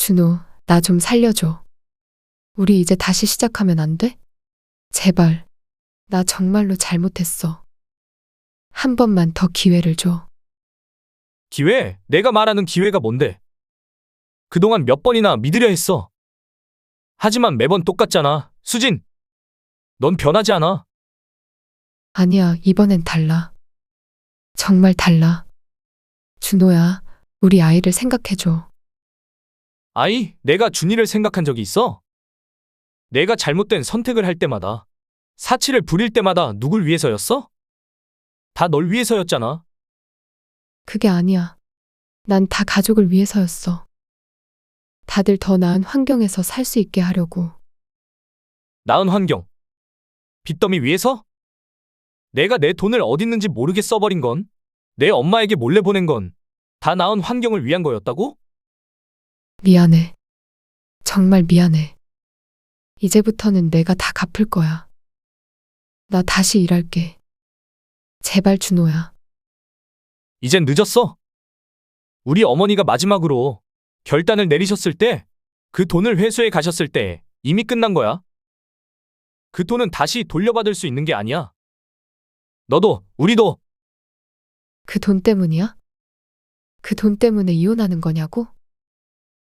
준호, 나 좀 살려줘. 우리 이제 다시 시작하면 안 돼? 제발. 나 정말로 잘못했어. 한 번만 더 기회를 줘. 기회? 내가 말하는 기회가 뭔데? 그동안 몇 번이나 믿으려 했어. 하지만 매번 똑같잖아. 수진, 넌 변하지 않아. 아니야, 이번엔 달라. 정말 달라. 준호야, 우리 아이를 생각해줘. 아이, 내가 준이를 생각한 적이 있어? 내가 잘못된 선택을 할 때마다, 사치를 부릴 때마다 누굴 위해서였어? 다 널 위해서였잖아. 그게 아니야. 난 다 가족을 위해서였어. 다들 더 나은 환경에서 살 수 있게 하려고. 나은 환경. 빚더미 위해서? 내가 내 돈을 어딨는지 모르게 써버린 건, 내 엄마에게 몰래 보낸 건, 다 나은 환경을 위한 거였다고? 미안해. 정말 미안해. 이제부터는 내가 다 갚을 거야. 나 다시 일할게. 제발 준호야. 이젠 늦었어. 우리 어머니가 마지막으로 결단을 내리셨을 때, 그 돈을 회수해 가셨을 때 이미 끝난 거야. 그 돈은 다시 돌려받을 수 있는 게 아니야. 너도, 우리도. 그 돈 때문이야? 그 돈 때문에 이혼하는 거냐고?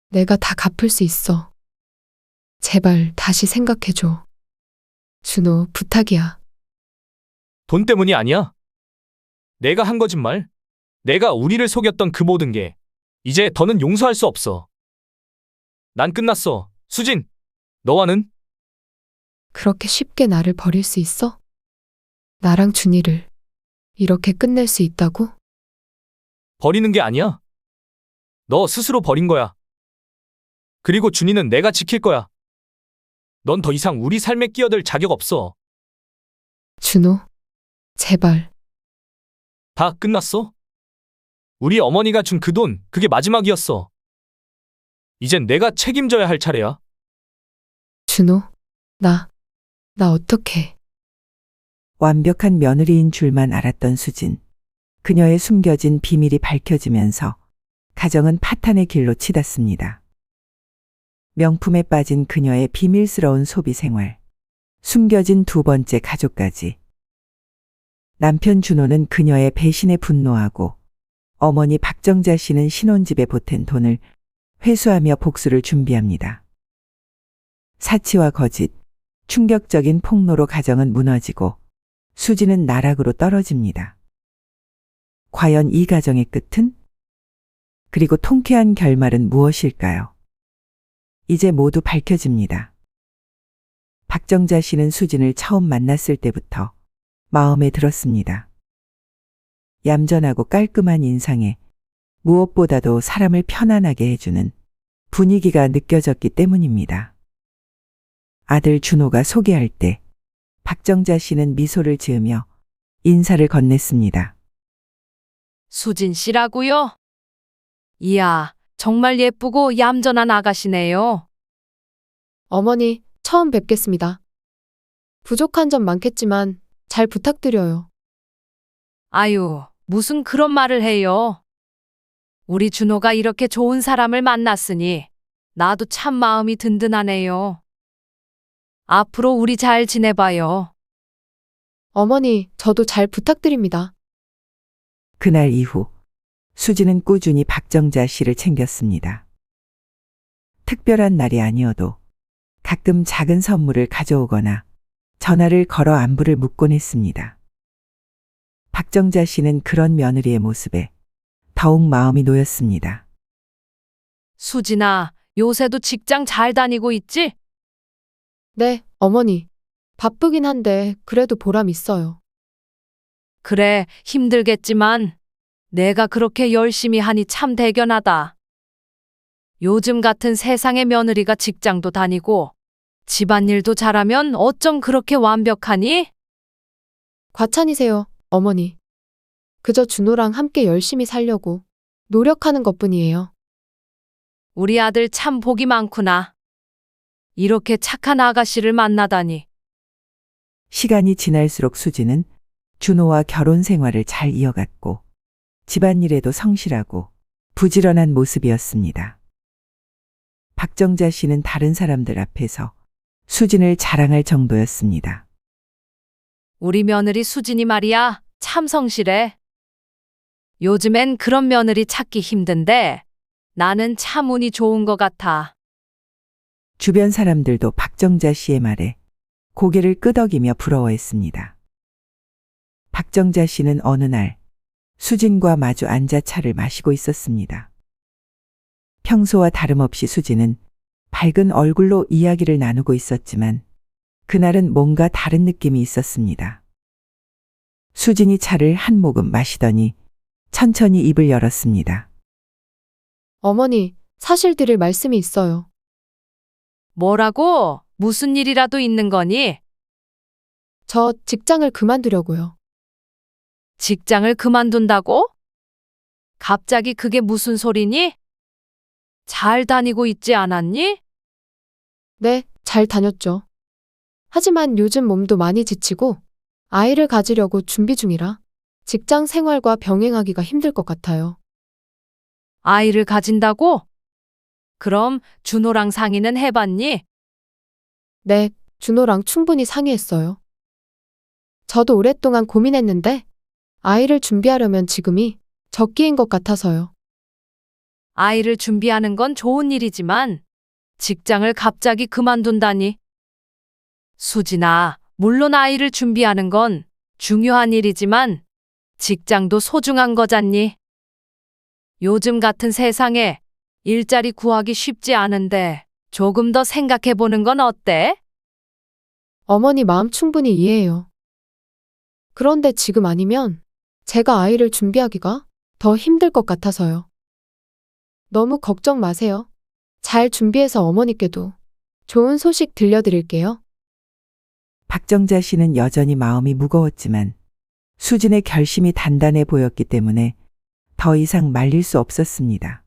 내가 다 갚을 수 있어. 제발 다시 생각해줘. 준호, 부탁이야. 돈 때문이 아니야. 내가 한 거짓말, 내가 우리를 속였던 그 모든 게 이제 더는 용서할 수 없어. 난 끝났어. 수진, 너와는? 그렇게 쉽게 나를 버릴 수 있어? 나랑 준이를 이렇게 끝낼 수 있다고? 버리는 게 아니야. 너 스스로 버린 거야. 그리고 준이는 내가 지킬 거야. 넌 더 이상 우리 삶에 끼어들 자격 없어. 준호, 제발. 다 끝났어? 우리 어머니가 준 그 돈, 그게 마지막이었어. 이젠 내가 책임져야 할 차례야. 준호, 나 어떡해. 완벽한 며느리인 줄만 알았던 수진. 그녀의 숨겨진 비밀이 밝혀지면서 가정은 파탄의 길로 치닫습니다. 명품에 빠진 그녀의 비밀스러운 소비 생활. 숨겨진 두 번째 가족까지. 남편 준호는 그녀의 배신에 분노하고 어머니 박정자 씨는 신혼집에 보탠 돈을 회수하며 복수를 준비합니다. 사치와 거짓, 충격적인 폭로로 가정은 무너지고 수지는 나락으로 떨어집니다. 과연 이 가정의 끝은? 그리고 통쾌한 결말은 무엇일까요? 이제 모두 밝혀집니다. 박정자 씨는 수진을 처음 만났을 때부터 마음에 들었습니다. 얌전하고 깔끔한 인상에 무엇보다도 사람을 편안하게 해주는 분위기가 느껴졌기 때문입니다. 아들 준호가 소개할 때 박정자 씨는 미소를 지으며 인사를 건넸습니다. 수진 씨라고요? 이야, 정말 예쁘고 얌전한 아가씨네요. 어머니, 처음 뵙겠습니다. 부족한 점 많겠지만 잘 부탁드려요. 아유, 무슨 그런 말을 해요. 우리 준호가 이렇게 좋은 사람을 만났으니 나도 참 마음이 든든하네요. 앞으로 우리 잘 지내봐요. 어머니, 저도 잘 부탁드립니다. 그날 이후 수지는 꾸준히 박정자 씨를 챙겼습니다. 특별한 날이 아니어도 가끔 작은 선물을 가져오거나 전화를 걸어 안부를 묻곤 했습니다. 박정자 씨는 그런 며느리의 모습에 더욱 마음이 놓였습니다. 수진아, 요새도 직장 잘 다니고 있지? 네, 어머니. 바쁘긴 한데 그래도 보람 있어요. 그래, 힘들겠지만 내가 그렇게 열심히 하니 참 대견하다. 요즘 같은 세상의 며느리가 직장도 다니고 집안일도 잘하면 어쩜 그렇게 완벽하니? 과찬이세요, 어머니. 그저 준호랑 함께 열심히 살려고 노력하는 것뿐이에요. 우리 아들 참 복이 많구나. 이렇게 착한 아가씨를 만나다니. 시간이 지날수록 수지는 준호와 결혼 생활을 잘 이어갔고 집안일에도 성실하고 부지런한 모습이었습니다. 박정자 씨는 다른 사람들 앞에서 수진을 자랑할 정도였습니다. 우리 며느리 수진이 말이야, 참 성실해. 요즘엔 그런 며느리 찾기 힘든데 나는 참 운이 좋은 것 같아. 주변 사람들도 박정자 씨의 말에 고개를 끄덕이며 부러워했습니다. 박정자 씨는 어느 날 수진과 마주 앉아 차를 마시고 있었습니다. 평소와 다름없이 수진은 밝은 얼굴로 이야기를 나누고 있었지만 그날은 뭔가 다른 느낌이 있었습니다. 수진이 차를 한 모금 마시더니 천천히 입을 열었습니다. 어머니, 사실 드릴 말씀이 있어요. 뭐라고? 무슨 일이라도 있는 거니? 저 직장을 그만두려고요. 직장을 그만둔다고? 갑자기 그게 무슨 소리니? 잘 다니고 있지 않았니? 네, 잘 다녔죠. 하지만 요즘 몸도 많이 지치고 아이를 가지려고 준비 중이라 직장 생활과 병행하기가 힘들 것 같아요. 아이를 가진다고? 그럼 준호랑 상의는 해봤니? 네, 준호랑 충분히 상의했어요. 저도 오랫동안 고민했는데 아이를 준비하려면 지금이 적기인 것 같아서요. 아이를 준비하는 건 좋은 일이지만 직장을 갑자기 그만둔다니. 수진아, 물론 아이를 준비하는 건 중요한 일이지만 직장도 소중한 거잖니. 요즘 같은 세상에 일자리 구하기 쉽지 않은데 조금 더 생각해 보는 건 어때? 어머니 마음 충분히 이해해요. 그런데 지금 아니면 제가 아이를 준비하기가 더 힘들 것 같아서요. 너무 걱정 마세요. 잘 준비해서 어머니께도 좋은 소식 들려드릴게요. 박정자 씨는 여전히 마음이 무거웠지만 수진의 결심이 단단해 보였기 때문에 더 이상 말릴 수 없었습니다.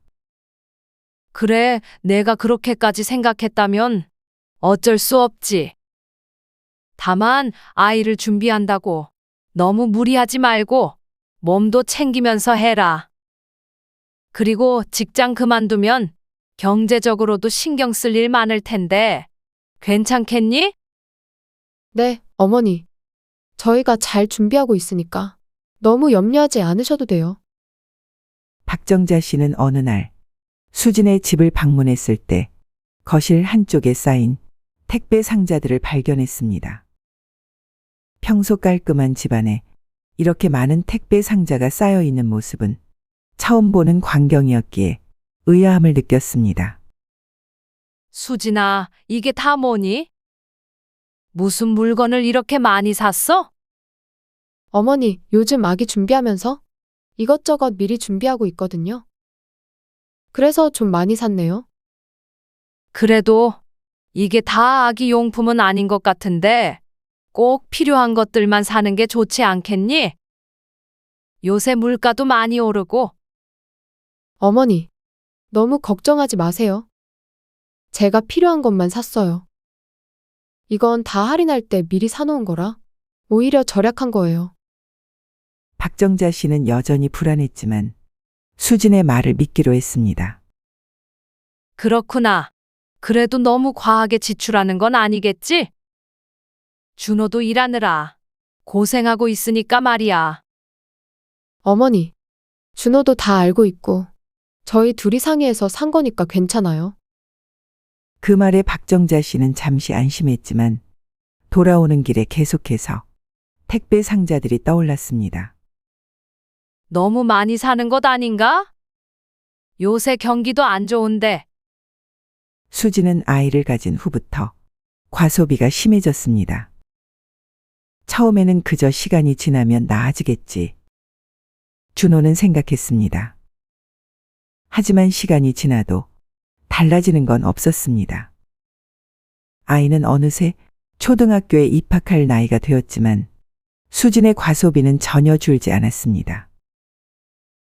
그래, 내가 그렇게까지 생각했다면 어쩔 수 없지. 다만 아이를 준비한다고 너무 무리하지 말고 몸도 챙기면서 해라. 그리고 직장 그만두면 경제적으로도 신경 쓸 일 많을 텐데 괜찮겠니? 네, 어머니. 저희가 잘 준비하고 있으니까 너무 염려하지 않으셔도 돼요. 박정자 씨는 어느 날 수진의 집을 방문했을 때 거실 한쪽에 쌓인 택배 상자들을 발견했습니다. 평소 깔끔한 집안에 이렇게 많은 택배 상자가 쌓여 있는 모습은 처음 보는 광경이었기에 의아함을 느꼈습니다. 수진아, 이게 다 뭐니? 무슨 물건을 이렇게 많이 샀어? 어머니, 요즘 아기 준비하면서 이것저것 미리 준비하고 있거든요. 그래서 좀 많이 샀네요. 그래도 이게 다 아기 용품은 아닌 것 같은데 꼭 필요한 것들만 사는 게 좋지 않겠니? 요새 물가도 많이 오르고. 어머니, 너무 걱정하지 마세요. 제가 필요한 것만 샀어요. 이건 다 할인할 때 미리 사놓은 거라 오히려 절약한 거예요. 박정자 씨는 여전히 불안했지만 수진의 말을 믿기로 했습니다. 그렇구나. 그래도 너무 과하게 지출하는 건 아니겠지? 준호도 일하느라 고생하고 있으니까 말이야. 어머니, 준호도 다 알고 있고 저희 둘이 상의해서 산 거니까 괜찮아요. 그 말에 박정자 씨는 잠시 안심했지만 돌아오는 길에 계속해서 택배 상자들이 떠올랐습니다. 너무 많이 사는 것 아닌가? 요새 경기도 안 좋은데. 수진은 아이를 가진 후부터 과소비가 심해졌습니다. 처음에는 그저 시간이 지나면 나아지겠지. 준호는 생각했습니다. 하지만 시간이 지나도 달라지는 건 없었습니다. 아이는 어느새 초등학교에 입학할 나이가 되었지만 수진의 과소비는 전혀 줄지 않았습니다.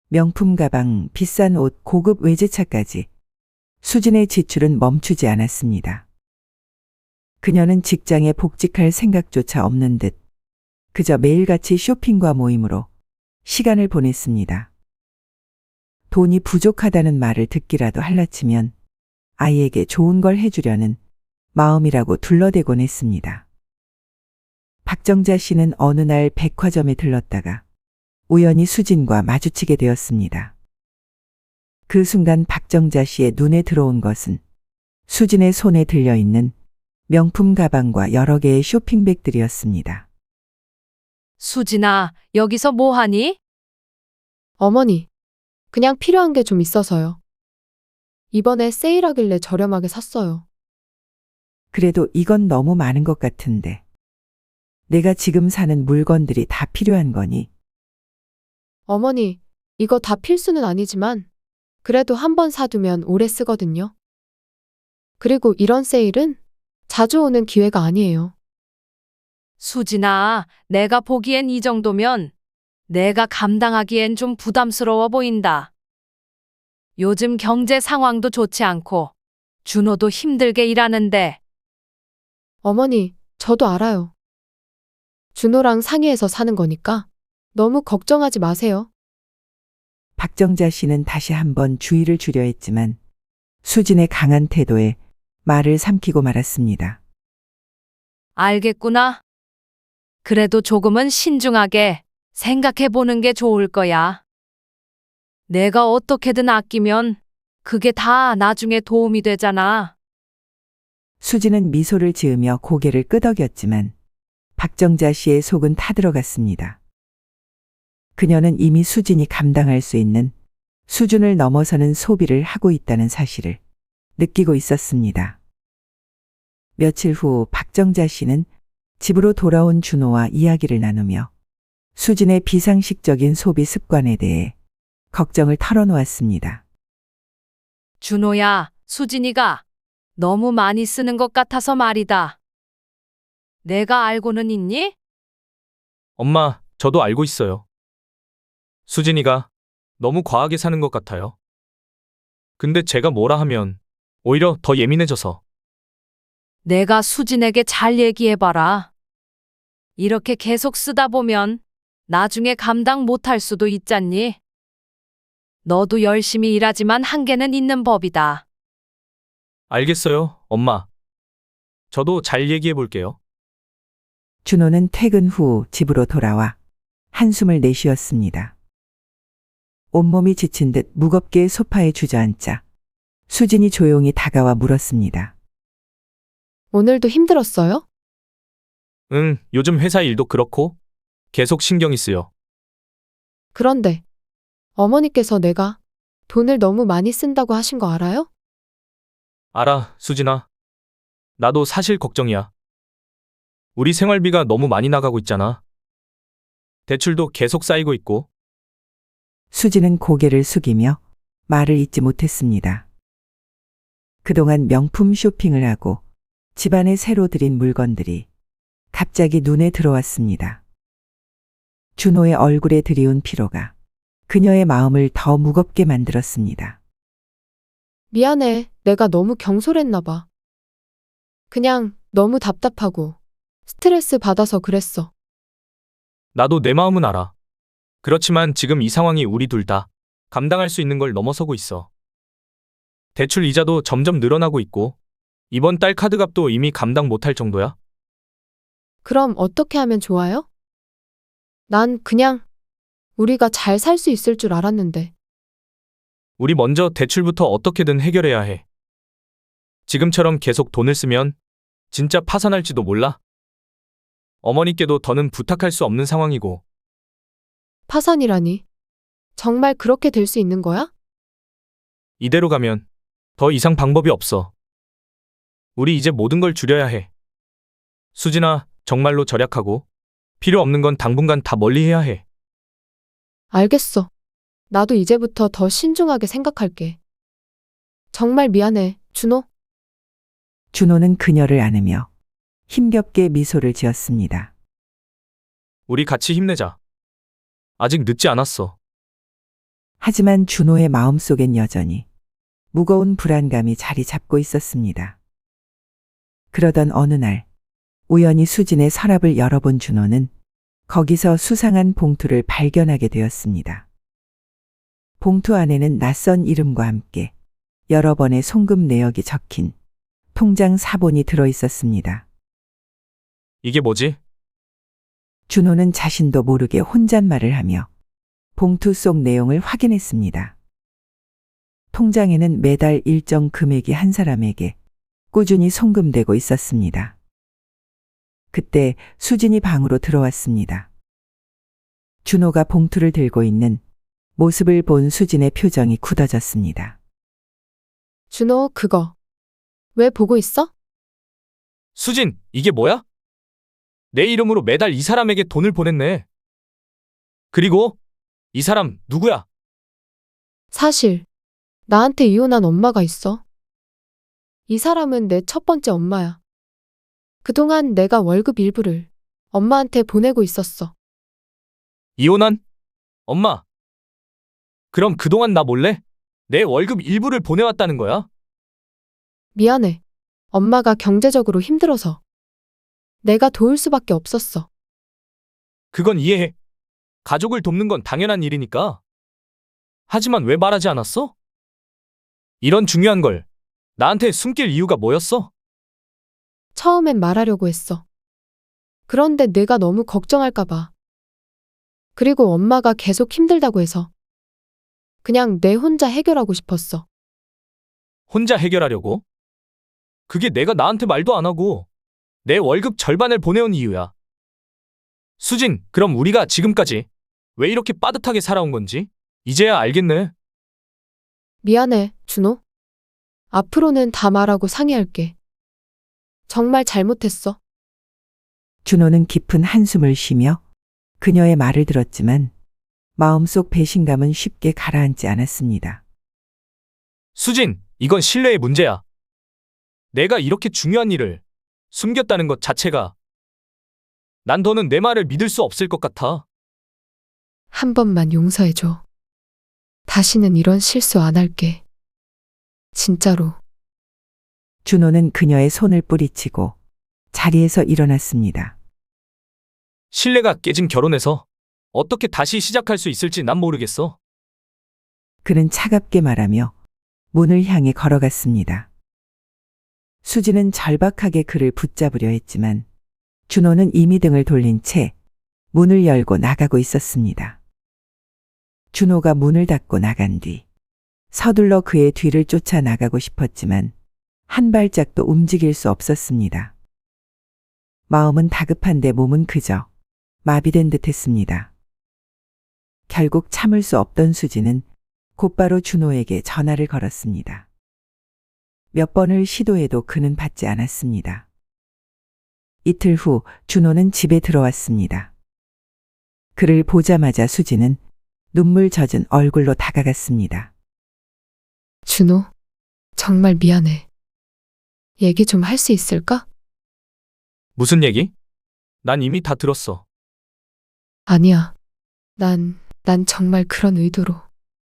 명품 가방, 비싼 옷, 고급 외제차까지 수진의 지출은 멈추지 않았습니다. 그녀는 직장에 복직할 생각조차 없는 듯 그저 매일같이 쇼핑과 모임으로 시간을 보냈습니다. 돈이 부족하다는 말을 듣기라도 할라치면 아이에게 좋은 걸 해주려는 마음이라고 둘러대곤 했습니다. 박정자 씨는 어느 날 백화점에 들렀다가 우연히 수진과 마주치게 되었습니다. 그 순간 박정자 씨의 눈에 들어온 것은 수진의 손에 들려있는 명품 가방과 여러 개의 쇼핑백들이었습니다. 수진아, 여기서 뭐 하니? 어머니, 그냥 필요한 게 좀 있어서요. 이번에 세일하길래 저렴하게 샀어요. 그래도 이건 너무 많은 것 같은데. 내가 지금 사는 물건들이 다 필요한 거니? 어머니, 이거 다 필수는 아니지만 그래도 한 번 사두면 오래 쓰거든요. 그리고 이런 세일은 자주 오는 기회가 아니에요. 수진아, 내가 보기엔 이 정도면 내가 감당하기엔 좀 부담스러워 보인다. 요즘 경제 상황도 좋지 않고 준호도 힘들게 일하는데 어머니, 저도 알아요. 준호랑 상의해서 사는 거니까 너무 걱정하지 마세요. 박정자 씨는 다시 한번 주의를 주려 했지만 수진의 강한 태도에 말을 삼키고 말았습니다. 알겠구나. 그래도 조금은 신중하게 생각해 보는 게 좋을 거야. 내가 어떻게든 아끼면 그게 다 나중에 도움이 되잖아. 수진은 미소를 지으며 고개를 끄덕였지만 박정자 씨의 속은 타들어갔습니다. 그녀는 이미 수진이 감당할 수 있는 수준을 넘어서는 소비를 하고 있다는 사실을 느끼고 있었습니다. 며칠 후 박정자 씨는 집으로 돌아온 준호와 이야기를 나누며 수진의 비상식적인 소비 습관에 대해 걱정을 털어놓았습니다. 준호야, 수진이가 너무 많이 쓰는 것 같아서 말이다. 내가 알고는 있니? 엄마, 저도 알고 있어요. 수진이가 너무 과하게 사는 것 같아요. 근데 제가 뭐라 하면 오히려 더 예민해져서. 내가 수진에게 잘 얘기해봐라. 이렇게 계속 쓰다 보면 나중에 감당 못할 수도 있잖니. 너도 열심히 일하지만 한계는 있는 법이다. 알겠어요, 엄마. 저도 잘 얘기해 볼게요. 준호는 퇴근 후 집으로 돌아와 한숨을 내쉬었습니다. 온몸이 지친 듯 무겁게 소파에 주저앉자 수진이 조용히 다가와 물었습니다. 오늘도 힘들었어요? 응, 요즘 회사 일도 그렇고 계속 신경이 쓰여. 그런데 어머니께서 내가 돈을 너무 많이 쓴다고 하신 거 알아요? 알아, 수진아. 나도 사실 걱정이야. 우리 생활비가 너무 많이 나가고 있잖아. 대출도 계속 쌓이고 있고. 수진은 고개를 숙이며 말을 잇지 못했습니다. 그동안 명품 쇼핑을 하고 집안에 새로 들인 물건들이 갑자기 눈에 들어왔습니다. 준호의 얼굴에 드리운 피로가 그녀의 마음을 더 무겁게 만들었습니다. 미안해. 내가 너무 경솔했나 봐. 그냥 너무 답답하고 스트레스 받아서 그랬어. 나도 내 마음은 알아. 그렇지만 지금 이 상황이 우리 둘 다 감당할 수 있는 걸 넘어서고 있어. 대출 이자도 점점 늘어나고 있고 이번 달 카드값도 이미 감당 못할 정도야. 그럼 어떻게 하면 좋아요? 난 그냥 우리가 잘 살 수 있을 줄 알았는데. 우리 먼저 대출부터 어떻게든 해결해야 해. 지금처럼 계속 돈을 쓰면 진짜 파산할지도 몰라. 어머니께도 더는 부탁할 수 없는 상황이고. 파산이라니. 정말 그렇게 될 수 있는 거야? 이대로 가면 더 이상 방법이 없어. 우리 이제 모든 걸 줄여야 해. 수진아, 정말로 절약하고 필요 없는 건 당분간 다 멀리해야 해. 알겠어. 나도 이제부터 더 신중하게 생각할게. 정말 미안해, 준호. 준호는 그녀를 안으며 힘겹게 미소를 지었습니다. 우리 같이 힘내자. 아직 늦지 않았어. 하지만 준호의 마음속엔 여전히 무거운 불안감이 자리 잡고 있었습니다. 그러던 어느 날 우연히 수진의 서랍을 열어본 준호는 거기서 수상한 봉투를 발견하게 되었습니다. 봉투 안에는 낯선 이름과 함께 여러 번의 송금 내역이 적힌 통장 사본이 들어 있었습니다. 이게 뭐지? 준호는 자신도 모르게 혼잣말을 하며 봉투 속 내용을 확인했습니다. 통장에는 매달 일정 금액이 한 사람에게 꾸준히 송금되고 있었습니다. 그때 수진이 방으로 들어왔습니다. 준호가 봉투를 들고 있는 모습을 본 수진의 표정이 굳어졌습니다. 준호, 그거. 왜 보고 있어? 수진, 이게 뭐야? 내 이름으로 매달 이 사람에게 돈을 보냈네. 그리고 이 사람 누구야? 사실, 나한테 이혼한 엄마가 있어. 이 사람은 내 첫 번째 엄마야. 그동안 내가 월급 일부를 엄마한테 보내고 있었어. 이혼한? 엄마. 그럼 그동안 나 몰래 내 월급 일부를 보내왔다는 거야? 미안해. 엄마가 경제적으로 힘들어서. 내가 도울 수밖에 없었어. 그건 이해해. 가족을 돕는 건 당연한 일이니까. 하지만 왜 말하지 않았어? 이런 중요한 걸 나한테 숨길 이유가 뭐였어? 처음엔 말하려고 했어. 그런데 내가 너무 걱정할까봐. 그리고 엄마가 계속 힘들다고 해서. 그냥 내 혼자 해결하고 싶었어. 혼자 해결하려고? 그게 내가 나한테 말도 안 하고 내 월급 절반을 보내온 이유야. 수진, 그럼 우리가 지금까지 왜 이렇게 빠듯하게 살아온 건지 이제야 알겠네. 미안해, 준호. 앞으로는 다 말하고 상의할게. 정말 잘못했어. 준호는 깊은 한숨을 쉬며 그녀의 말을 들었지만 마음속 배신감은 쉽게 가라앉지 않았습니다. 수진, 이건 신뢰의 문제야. 내가 이렇게 중요한 일을 숨겼다는 것 자체가 난 더는 내 말을 믿을 수 없을 것 같아. 한 번만 용서해줘. 다시는 이런 실수 안 할게. 진짜로. 준호는 그녀의 손을 뿌리치고 자리에서 일어났습니다. 신뢰가 깨진 결혼에서 어떻게 다시 시작할 수 있을지 난 모르겠어. 그는 차갑게 말하며 문을 향해 걸어갔습니다. 수지는 절박하게 그를 붙잡으려 했지만 준호는 이미 등을 돌린 채 문을 열고 나가고 있었습니다. 준호가 문을 닫고 나간 뒤 서둘러 그의 뒤를 쫓아 나가고 싶었지만 한 발짝도 움직일 수 없었습니다. 마음은 다급한데 몸은 그저 마비된 듯 했습니다. 결국 참을 수 없던 수지는 곧바로 준호에게 전화를 걸었습니다. 몇 번을 시도해도 그는 받지 않았습니다. 이틀 후 준호는 집에 들어왔습니다. 그를 보자마자 수지는 눈물 젖은 얼굴로 다가갔습니다. 준호, 정말 미안해. 얘기 좀 할 수 있을까? 무슨 얘기? 난 이미 다 들었어. 아니야. 난 정말 그런 의도로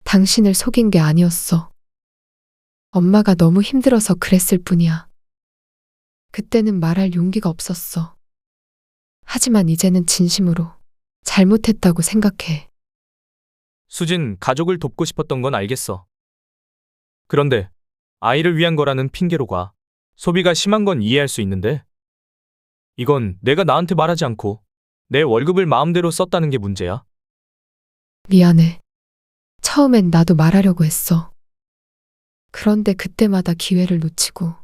당신을 속인 게 아니었어. 엄마가 너무 힘들어서 그랬을 뿐이야. 그때는 말할 용기가 없었어. 하지만 이제는 진심으로 잘못했다고 생각해. 수진, 가족을 돕고 싶었던 건 알겠어. 그런데 아이를 위한 거라는 핑계로가 소비가 심한 건 이해할 수 있는데 이건 내가 나한테 말하지 않고 내 월급을 마음대로 썼다는 게 문제야. 미안해. 처음엔 나도 말하려고 했어. 그런데 그때마다 기회를 놓치고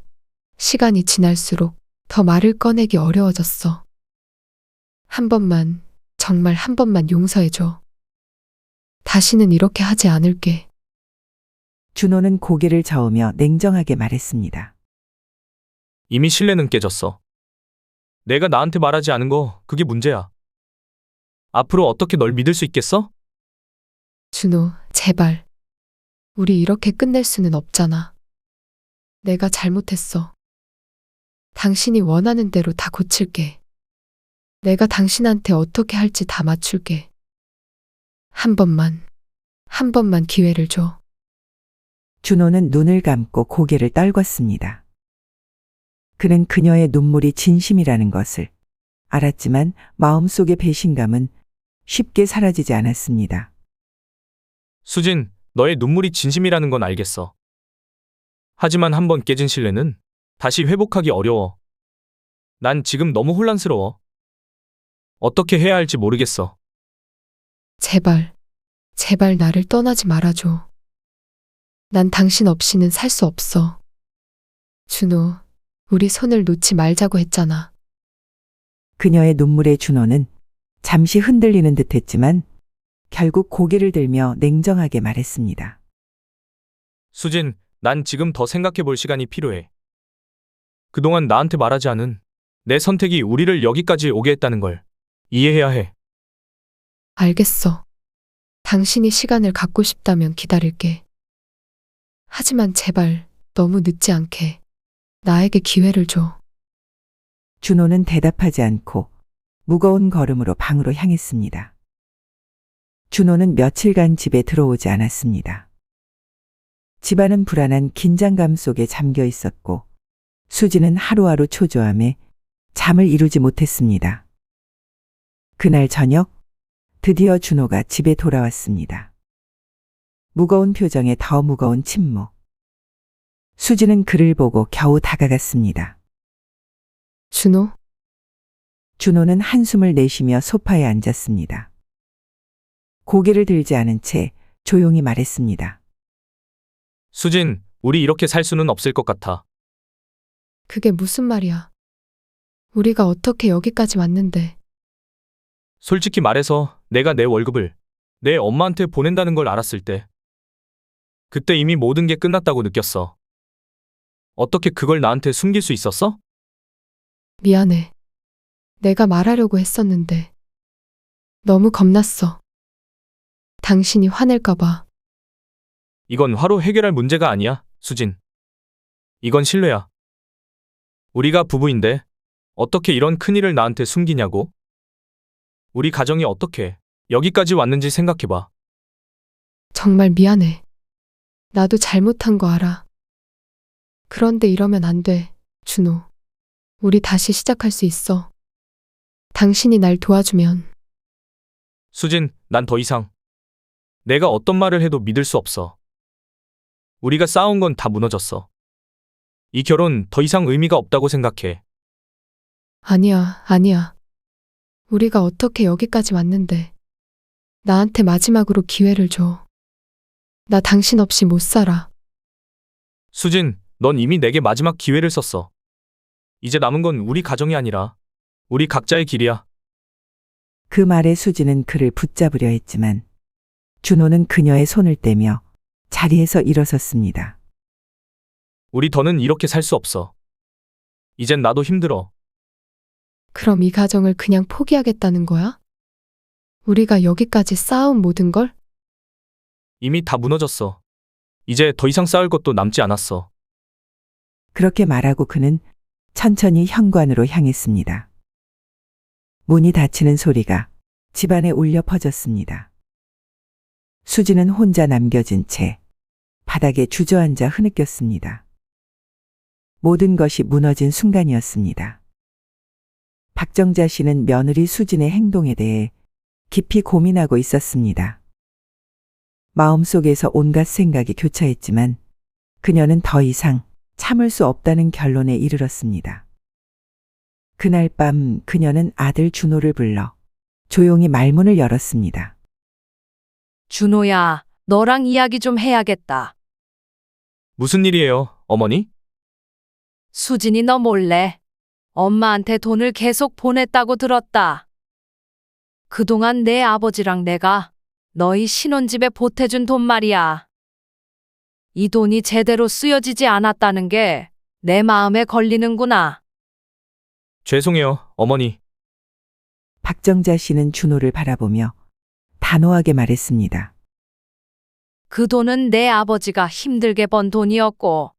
시간이 지날수록 더 말을 꺼내기 어려워졌어. 한 번만, 정말 한 번만 용서해줘. 다시는 이렇게 하지 않을게. 준호는 고개를 저으며 냉정하게 말했습니다. 이미 신뢰는 깨졌어. 내가 나한테 말하지 않은 거 그게 문제야. 앞으로 어떻게 널 믿을 수 있겠어? 준호, 제발. 우리 이렇게 끝낼 수는 없잖아. 내가 잘못했어. 당신이 원하는 대로 다 고칠게. 내가 당신한테 어떻게 할지 다 맞출게. 한 번만 기회를 줘. 준호는 눈을 감고 고개를 떨궜습니다. 그는 그녀의 눈물이 진심이라는 것을 알았지만 마음속의 배신감은 쉽게 사라지지 않았습니다. 수진, 너의 눈물이 진심이라는 건 알겠어. 하지만 한번 깨진 신뢰는 다시 회복하기 어려워. 난 지금 너무 혼란스러워. 어떻게 해야 할지 모르겠어. 제발, 제발 나를 떠나지 말아줘. 난 당신 없이는 살 수 없어. 준호, 우리 손을 놓지 말자고 했잖아. 그녀의 눈물에 준호는 잠시 흔들리는 듯 했지만 결국 고개를 들며 냉정하게 말했습니다. 수진, 난 지금 더 생각해 볼 시간이 필요해. 그동안 나한테 말하지 않은 내 선택이 우리를 여기까지 오게 했다는 걸 이해해야 해. 알겠어. 당신이 시간을 갖고 싶다면 기다릴게. 하지만 제발 너무 늦지 않게 나에게 기회를 줘. 준호는 대답하지 않고 무거운 걸음으로 방으로 향했습니다. 준호는 며칠간 집에 들어오지 않았습니다. 집안은 불안한 긴장감 속에 잠겨 있었고 수지는 하루하루 초조함에 잠을 이루지 못했습니다. 그날 저녁 드디어 준호가 집에 돌아왔습니다. 무거운 표정에 더 무거운 침묵. 수지는 그를 보고 겨우 다가갔습니다. 준호, 준호는 한숨을 내쉬며 소파에 앉았습니다. 고개를 들지 않은 채 조용히 말했습니다. 수진, 우리 이렇게 살 수는 없을 것 같아. 그게 무슨 말이야? 우리가 어떻게 여기까지 왔는데. 솔직히 말해서 내가 내 월급을 내 엄마한테 보낸다는 걸 알았을 때 그때 이미 모든 게 끝났다고 느꼈어. 어떻게 그걸 나한테 숨길 수 있었어? 미안해. 내가 말하려고 했었는데. 너무 겁났어. 당신이 화낼까봐. 이건 화로 해결할 문제가 아니야, 수진. 이건 신뢰야. 우리가 부부인데 어떻게 이런 큰일을 나한테 숨기냐고? 우리 가정이 어떻게 여기까지 왔는지 생각해봐. 정말 미안해. 나도 잘못한 거 알아. 그런데 이러면 안 돼, 준호. 우리 다시 시작할 수 있어. 당신이 날 도와주면. 수진, 난 더 이상 내가 어떤 말을 해도 믿을 수 없어. 우리가 쌓아온 건 다 무너졌어. 이 결혼 더 이상 의미가 없다고 생각해. 아니야, 아니야. 우리가 어떻게 여기까지 왔는데. 나한테 마지막으로 기회를 줘. 나 당신 없이 못 살아. 수진, 넌 이미 내게 마지막 기회를 썼어. 이제 남은 건 우리 가정이 아니라 우리 각자의 길이야. 그 말에 수지는 그를 붙잡으려 했지만 준호는 그녀의 손을 떼며 자리에서 일어섰습니다. 우리 더는 이렇게 살 수 없어. 이젠 나도 힘들어. 그럼 이 가정을 그냥 포기하겠다는 거야? 우리가 여기까지 쌓아온 모든 걸? 이미 다 무너졌어. 이제 더 이상 쌓을 것도 남지 않았어. 그렇게 말하고 그는 천천히 현관으로 향했습니다. 문이 닫히는 소리가 집안에 울려 퍼졌습니다. 수지는 혼자 남겨진 채 바닥에 주저앉아 흐느꼈습니다. 모든 것이 무너진 순간이었습니다. 박정자 씨는 며느리 수진의 행동에 대해 깊이 고민하고 있었습니다. 마음속에서 온갖 생각이 교차했지만 그녀는 더 이상 참을 수 없다는 결론에 이르렀습니다. 그날 밤 그녀는 아들 준호를 불러 조용히 말문을 열었습니다. 준호야, 너랑 이야기 좀 해야겠다. 무슨 일이에요, 어머니? 수진이 너 몰래 엄마한테 돈을 계속 보냈다고 들었다. 그동안 내 아버지랑 내가 너희 신혼집에 보태준 돈 말이야. 이 돈이 제대로 쓰여지지 않았다는 게 내 마음에 걸리는구나. 죄송해요, 어머니. 박정자 씨는 준호를 바라보며 단호하게 말했습니다. 그 돈은 내 아버지가 힘들게 번 돈이었고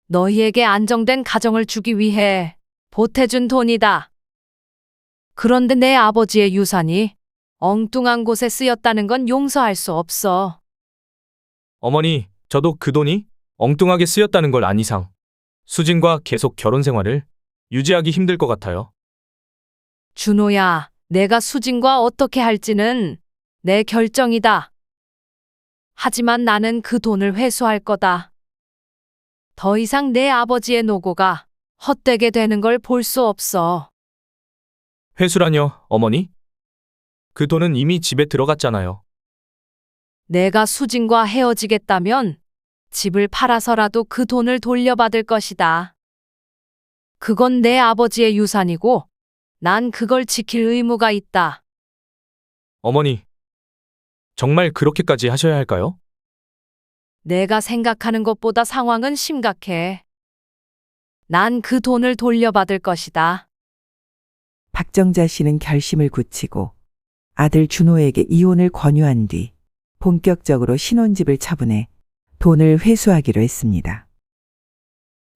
너희에게 안정된 가정을 주기 위해 보태준 돈이다. 그런데 내 아버지의 유산이 엉뚱한 곳에 쓰였다는 건 용서할 수 없어. 어머니, 저도 그 돈이 엉뚱하게 쓰였다는 걸 안 이상 수진과 계속 결혼 생활을 유지하기 힘들 것 같아요. 준호야, 내가 수진과 어떻게 할지는 내 결정이다. 하지만 나는 그 돈을 회수할 거다. 더 이상 내 아버지의 노고가 헛되게 되는 걸 볼 수 없어. 회수라뇨, 어머니? 그 돈은 이미 집에 들어갔잖아요. 내가 수진과 헤어지겠다면 집을 팔아서라도 그 돈을 돌려받을 것이다. 그건 내 아버지의 유산이고 난 그걸 지킬 의무가 있다. 어머니, 정말 그렇게까지 하셔야 할까요? 내가 생각하는 것보다 상황은 심각해. 난 그 돈을 돌려받을 것이다. 박정자 씨는 결심을 굳히고 아들 준호에게 이혼을 권유한 뒤 본격적으로 신혼집을 처분해 돈을 회수하기로 했습니다.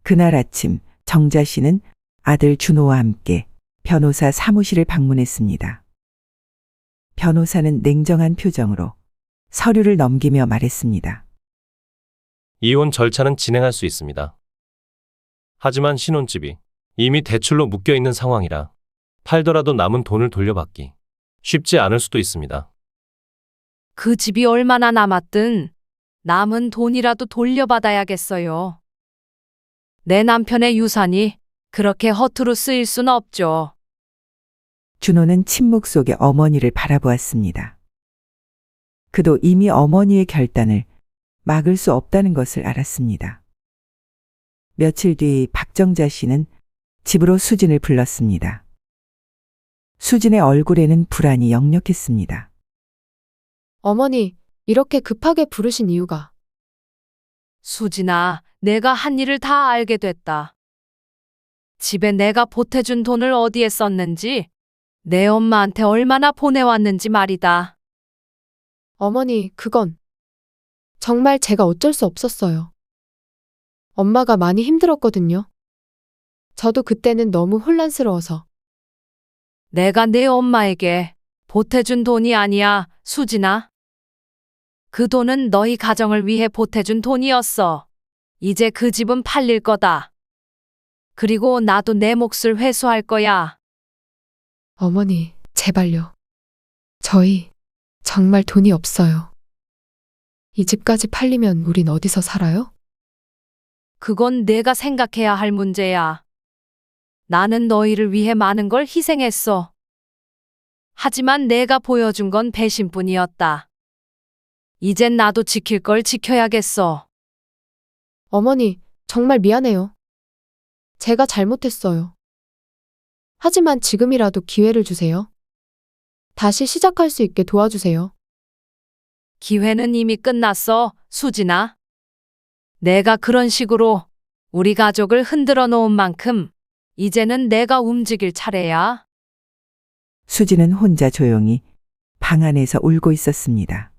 그날 아침 정자 씨는 아들 준호와 함께 변호사 사무실을 방문했습니다. 변호사는 냉정한 표정으로 서류를 넘기며 말했습니다. 이혼 절차는 진행할 수 있습니다. 하지만 신혼집이 이미 대출로 묶여 있는 상황이라 팔더라도 남은 돈을 돌려받기 쉽지 않을 수도 있습니다. 그 집이 얼마나 남았든 남은 돈이라도 돌려받아야겠어요. 내 남편의 유산이 그렇게 허투루 쓰일 순 없죠. 준호는 침묵 속에 어머니를 바라보았습니다. 그도 이미 어머니의 결단을 막을 수 없다는 것을 알았습니다. 며칠 뒤 박정자 씨는 집으로 수진을 불렀습니다. 수진의 얼굴에는 불안이 역력했습니다. 어머니, 이렇게 급하게 부르신 이유가 수진아, 내가 한 일을 다 알게 됐다. 집에 내가 보태준 돈을 어디에 썼는지, 내 엄마한테 얼마나 보내왔는지 말이다. 어머니, 그건 정말 제가 어쩔 수 없었어요. 엄마가 많이 힘들었거든요. 저도 그때는 너무 혼란스러워서. 내가 내 엄마에게 보태준 돈이 아니야, 수진아. 그 돈은 너희 가정을 위해 보태준 돈이었어. 이제 그 집은 팔릴 거다. 그리고 나도 내 몫을 회수할 거야. 어머니, 제발요. 저희 정말 돈이 없어요. 이 집까지 팔리면 우린 어디서 살아요? 그건 내가 생각해야 할 문제야. 나는 너희를 위해 많은 걸 희생했어. 하지만 내가 보여준 건 배신뿐이었다. 이젠 나도 지킬 걸 지켜야겠어. 어머니, 정말 미안해요. 제가 잘못했어요. 하지만 지금이라도 기회를 주세요. 다시 시작할 수 있게 도와주세요. 기회는 이미 끝났어, 수진아. 내가 그런 식으로 우리 가족을 흔들어 놓은 만큼 이제는 내가 움직일 차례야. 수진은 혼자 조용히 방 안에서 울고 있었습니다.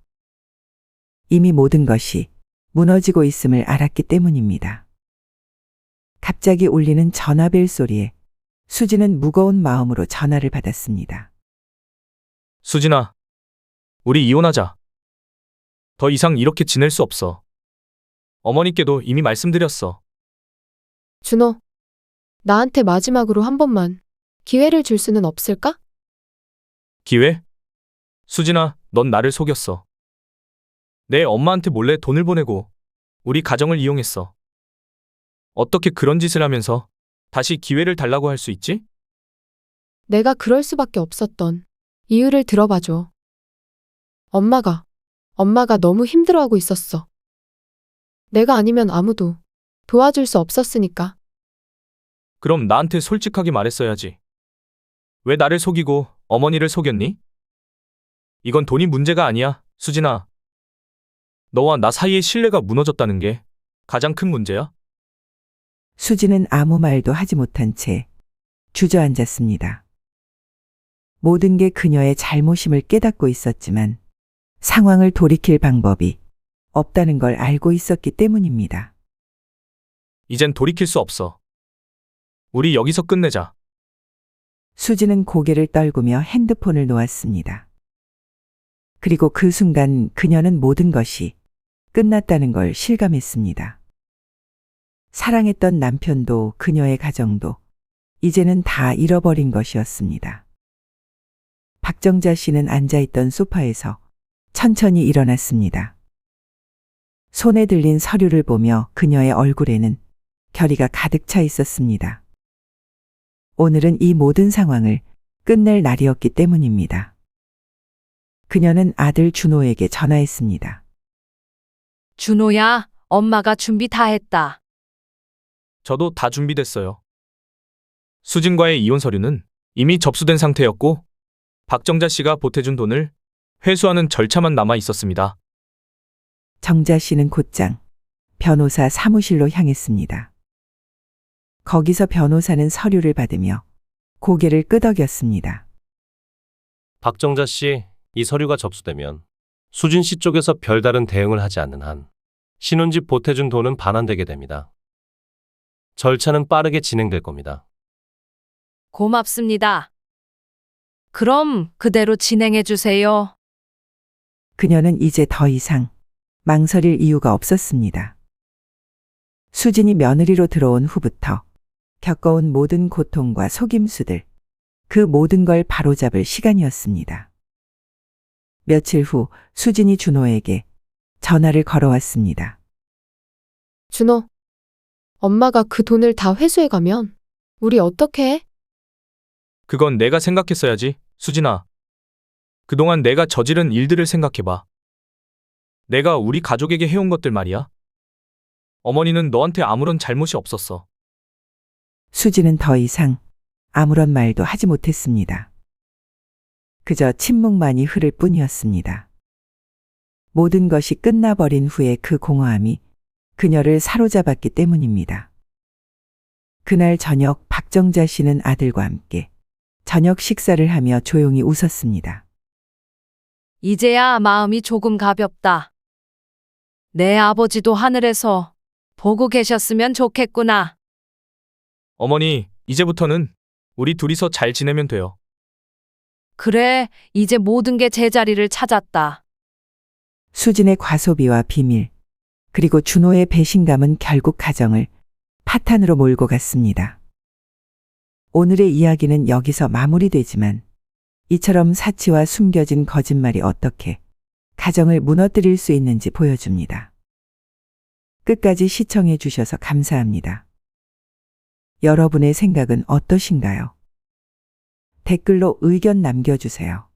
이미 모든 것이 무너지고 있음을 알았기 때문입니다. 갑자기 울리는 전화벨 소리에 수진은 무거운 마음으로 전화를 받았습니다. 수진아, 우리 이혼하자. 더 이상 이렇게 지낼 수 없어. 어머니께도 이미 말씀드렸어. 준호, 나한테 마지막으로 한 번만 기회를 줄 수는 없을까? 기회? 수진아, 넌 나를 속였어. 내 엄마한테 몰래 돈을 보내고 우리 가정을 이용했어. 어떻게 그런 짓을 하면서 다시 기회를 달라고 할 수 있지? 내가 그럴 수밖에 없었던 이유를 들어봐줘. 엄마가 너무 힘들어하고 있었어. 내가 아니면 아무도 도와줄 수 없었으니까. 그럼 나한테 솔직하게 말했어야지. 왜 나를 속이고 어머니를 속였니? 이건 돈이 문제가 아니야, 수진아. 너와 나 사이의 신뢰가 무너졌다는 게 가장 큰 문제야. 수진은 아무 말도 하지 못한 채 주저앉았습니다. 모든 게 그녀의 잘못임을 깨닫고 있었지만 상황을 돌이킬 방법이 없다는 걸 알고 있었기 때문입니다. 이젠 돌이킬 수 없어. 우리 여기서 끝내자. 수진은 고개를 떨구며 핸드폰을 놓았습니다. 그리고 그 순간 그녀는 모든 것이 끝났다는 걸 실감했습니다. 사랑했던 남편도 그녀의 가정도 이제는 다 잃어버린 것이었습니다. 박정자 씨는 앉아있던 소파에서 천천히 일어났습니다. 손에 들린 서류를 보며 그녀의 얼굴에는 결의가 가득 차 있었습니다. 오늘은 이 모든 상황을 끝낼 날이었기 때문입니다. 그녀는 아들 준호에게 전화했습니다. 준호야, 엄마가 준비 다 했다. 저도 다 준비됐어요. 수진과의 이혼 서류는 이미 접수된 상태였고 박정자 씨가 보태준 돈을 회수하는 절차만 남아 있었습니다. 정자 씨는 곧장 변호사 사무실로 향했습니다. 거기서 변호사는 서류를 받으며 고개를 끄덕였습니다. 박정자 씨, 이 서류가 접수되면 수진 씨 쪽에서 별다른 대응을 하지 않는 한 신혼집 보태준 돈은 반환되게 됩니다. 절차는 빠르게 진행될 겁니다. 고맙습니다. 그럼 그대로 진행해 주세요. 그녀는 이제 더 이상 망설일 이유가 없었습니다. 수진이 며느리로 들어온 후부터 겪어온 모든 고통과 속임수들, 그 모든 걸 바로잡을 시간이었습니다. 며칠 후 수진이 준호에게 전화를 걸어왔습니다. 준호, 엄마가 그 돈을 다 회수해 가면 우리 어떻게 해? 그건 내가 생각했어야지, 수진아. 그동안 내가 저지른 일들을 생각해봐. 내가 우리 가족에게 해온 것들 말이야. 어머니는 너한테 아무런 잘못이 없었어. 수진은 더 이상 아무런 말도 하지 못했습니다. 그저 침묵만이 흐를 뿐이었습니다. 모든 것이 끝나버린 후에 그 공허함이 그녀를 사로잡았기 때문입니다. 그날 저녁 박정자 씨는 아들과 함께 저녁 식사를 하며 조용히 웃었습니다. 이제야 마음이 조금 가볍다. 내 아버지도 하늘에서 보고 계셨으면 좋겠구나. 어머니, 이제부터는 우리 둘이서 잘 지내면 돼요. 그래, 이제 모든 게 제자리를 찾았다. 수진의 과소비와 비밀, 그리고 준호의 배신감은 결국 가정을 파탄으로 몰고 갔습니다. 오늘의 이야기는 여기서 마무리되지만 이처럼 사치와 숨겨진 거짓말이 어떻게 가정을 무너뜨릴 수 있는지 보여줍니다. 끝까지 시청해 주셔서 감사합니다. 여러분의 생각은 어떠신가요? 댓글로 의견 남겨주세요.